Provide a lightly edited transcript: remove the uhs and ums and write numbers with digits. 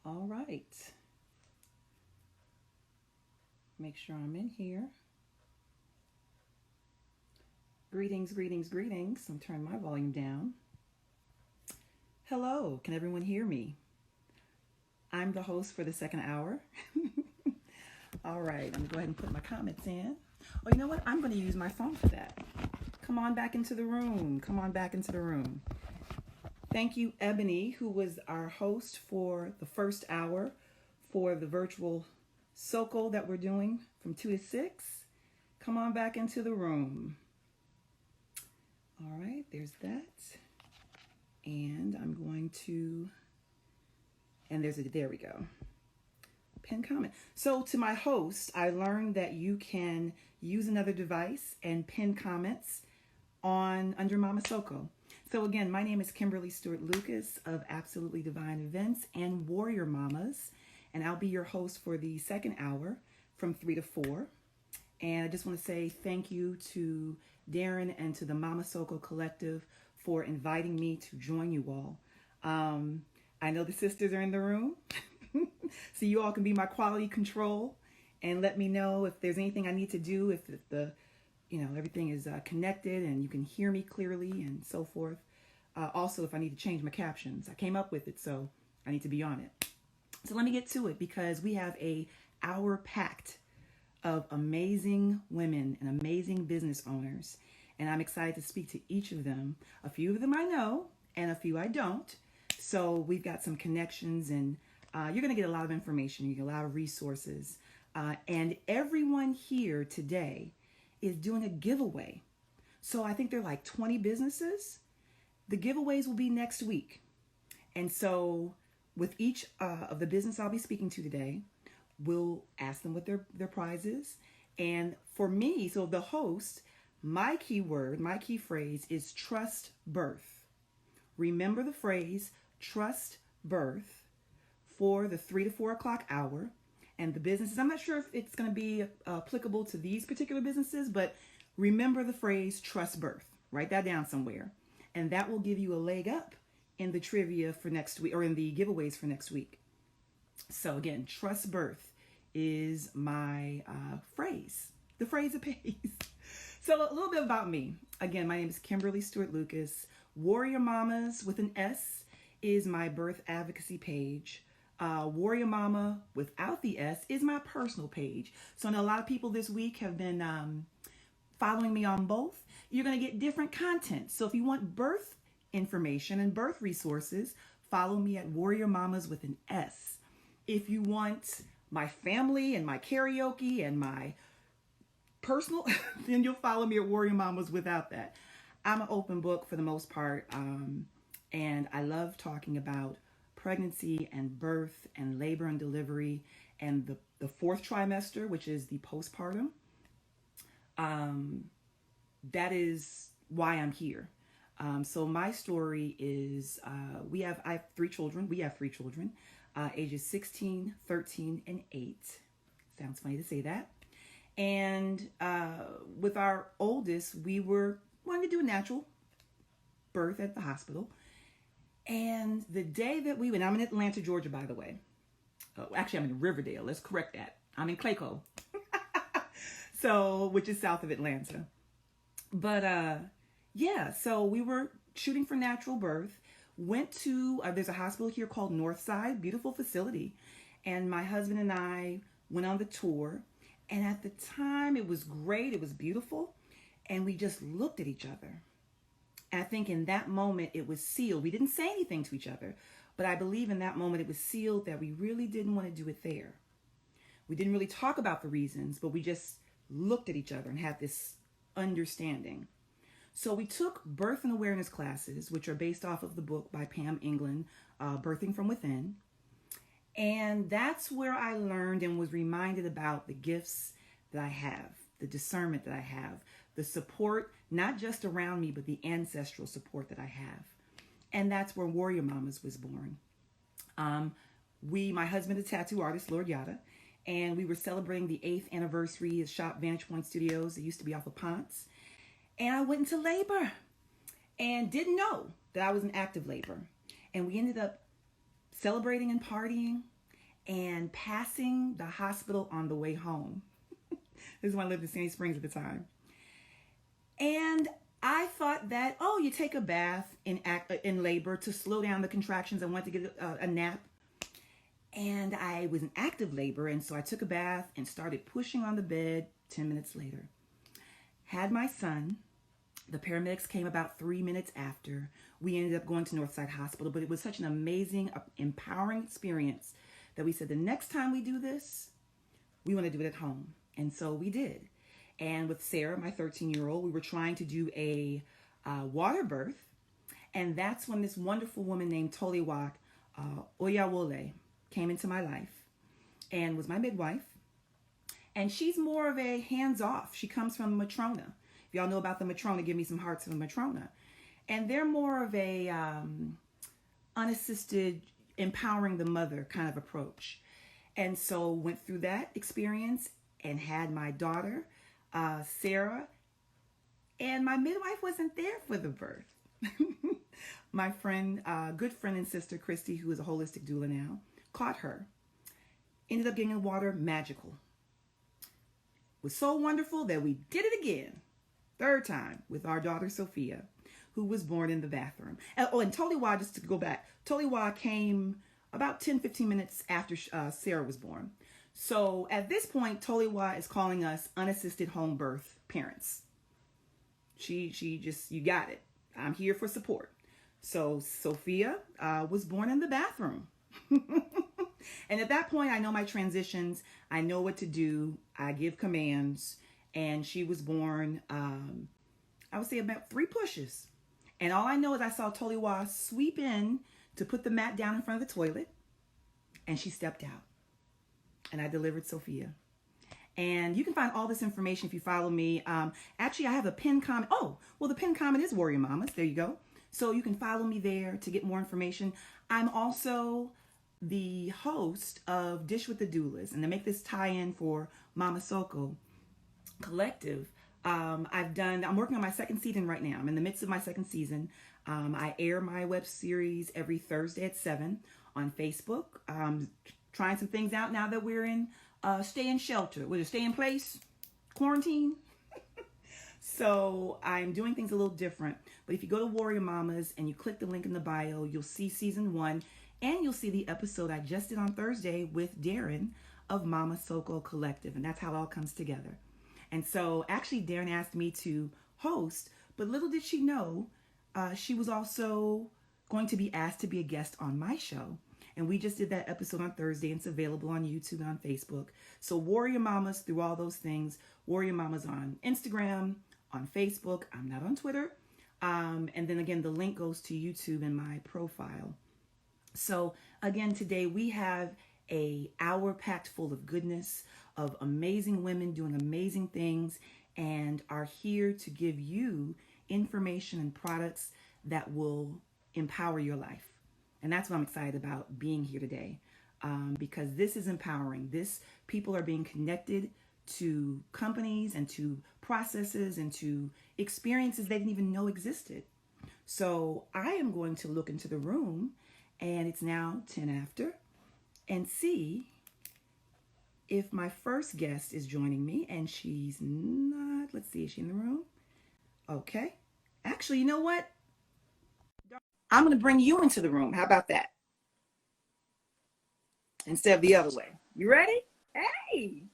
All right. Make sure I'm in here. Greetings, greetings, greetings. I'm turning my volume down. Hello, can everyone hear me? I'm the host for the second hour. All right, I'm gonna go ahead and put my comments in. Oh, you know what? I'm gonna use my phone for that. Come on back into the room. Come on back into the room. Thank you, Ebony, who was our host for the first hour for the virtual SoKo that we're doing from 2 to 6. Come on back into the room. All right, there's that. And I'm going to, and there we go. Pin comment. So to my host, I learned that you can use another device and pin comments under Mama SoKo. So again, my name is Kimberly Stewart-Lucas of Absolutely Divine Events and Warrior Mamas, and I'll be your host for the second hour from 3 to 4. And I just want to say thank you to Darren and to the Mama SoKo Collective for inviting me to join you all. I know the sisters are in the room, so you all can be my quality control and let me know if there's anything I need to do, if the everything is connected and you can hear me clearly and so forth. Also, if I need to change my captions, I came up with it, so I need to be on it. So let me get to it because we have a hour packed of amazing women and amazing business owners. And I'm excited to speak to each of them. A few of them I know and a few I don't. So we've got some connections and you're going to get a lot of information. You get a lot of resources. And everyone here today is doing a giveaway. So I think there are like 20 businesses. The giveaways will be next week. And so with each of the business I'll be speaking to today, we'll ask them what their prize is. And for me, so the host, my key word, my key phrase is trust birth. Remember the phrase trust birth for the 3 to 4 o'clock hour. And the businesses, I'm not sure if it's going to be applicable to these particular businesses, but remember the phrase trust birth. Write that down somewhere. And that will give you a leg up in the trivia for next week or in the giveaways for next week. So again, trust birth is my phrase, the phrase it pays. So a little bit about me. Again, my name is Kimberly Stewart-Lucas. Warrior Mamas with an S is my birth advocacy page. Warrior Mama without the S is my personal page. So I know a lot of people this week have been following me on both. You're going to get different content. So if you want birth information and birth resources, follow me at Warrior Mamas with an S. If you want my family and my karaoke and my personal, then you'll follow me at Warrior Mamas without that. I'm an open book for the most part. And I love talking about pregnancy and birth and labor and delivery and the fourth trimester, which is the postpartum. That is why I'm here. So my story is I have 3 children. We have 3 children, ages 16, 13, and 8. Sounds funny to say that. And with our oldest, we were wanting to do a natural birth at the hospital. And the day that we went, I'm in Atlanta, Georgia, by the way. Oh, actually, I'm in Riverdale. Let's correct that. I'm in Clayco. So, which is south of Atlanta. But yeah, so we were shooting for natural birth. Went to, there's a hospital here called Northside, beautiful facility. And my husband and I went on the tour. And at the time, it was great. It was beautiful. And we just looked at each other. And I think in that moment, it was sealed. We didn't say anything to each other, but I believe in that moment, it was sealed that we really didn't want to do it there. We didn't really talk about the reasons, but we just looked at each other and had this understanding. So we took birth and awareness classes, which are based off of the book by Pam England, Birthing from Within. And that's where I learned and was reminded about the gifts that I have, the discernment that I have, the support, not just around me, but the ancestral support that I have. And that's where Warrior Mamas was born. My husband is a tattoo artist, Lord Yada, and we were celebrating the 8th anniversary of Shop Vantage Point Studios. It used to be off of Ponce. And I went into labor and didn't know that I was in active labor. And we ended up celebrating and partying and passing the hospital on the way home. This is when I lived in Sandy Springs at the time. And I thought that, oh, you take a bath in labor to slow down the contractions. I went to get a nap. And I was in active labor, and so I took a bath and started pushing on the bed 10 minutes later. Had my son. The paramedics came about 3 minutes after. We ended up going to Northside Hospital, but it was such an amazing, empowering experience that we said the next time we do this, we want to do it at home. And so we did. And with Sarah, my 13-year-old, we were trying to do a water birth. And that's when this wonderful woman named Toliwa Oyawole came into my life and was my midwife. And she's more of a hands-off. She comes from matrona. If y'all know about the matrona, give me some hearts of the matrona. And they're more of a unassisted, empowering the mother kind of approach. And so went through that experience and had my daughter, Sarah, and my midwife wasn't there for the birth. My friend, good friend and sister, Christy, who is a holistic doula now, caught her. Ended up getting in the water, magical. Was so wonderful that we did it again, third time, with our daughter, Sophia, who was born in the bathroom. And Toliwa, just to go back, Toliwa came about 10, 15 minutes after Sarah was born. So at this point, Toliwa is calling us unassisted home birth parents. She just, you got it. I'm here for support. So Sophia was born in the bathroom. And at that point, I know my transitions. I know what to do. I give commands. And she was born, I would say about 3 pushes. And all I know is I saw Toliwa sweep in to put the mat down in front of the toilet. And she stepped out. And I delivered Sophia. And you can find all this information if you follow me. Actually, I have a pinned comment. Oh, well, the pinned comment is Warrior Mamas. There you go. So you can follow me there to get more information. I'm also the host of Dish with the Doulas. And to make this tie-in for Mama SoKo Collective, I'm working on my 2nd season right now. I'm in the midst of my 2nd season. I air my web series every Thursday at 7 on Facebook. Trying some things out now that we're in stay in shelter. Will it stay in place? Quarantine? So I'm doing things a little different. But if you go to Warrior Mamas and you click the link in the bio, you'll see season 1 and you'll see the episode I just did on Thursday with Darren of Mama SoKo Collective. And that's how it all comes together. And so actually Darren asked me to host, but little did she know she was also going to be asked to be a guest on my show. And we just did that episode on Thursday. And it's available on YouTube and on Facebook. So Warrior Mamas through all those things. Warrior Mamas on Instagram, on Facebook. I'm not on Twitter. And then again, the link goes to YouTube and my profile. So again, today we have an hour packed full of goodness, of amazing women doing amazing things, and are here to give you information and products that will empower your life. And that's what I'm excited about being here today, because this is empowering. People are being connected to companies and to processes and to experiences they didn't even know existed. So I am going to look into the room, and it's now 10 after, and see if my first guest is joining me. And she's not. Let's see, is she in the room? Okay. Actually, you know what? I'm going to bring you into the room. How about that? Instead of the other way. You ready? Hey.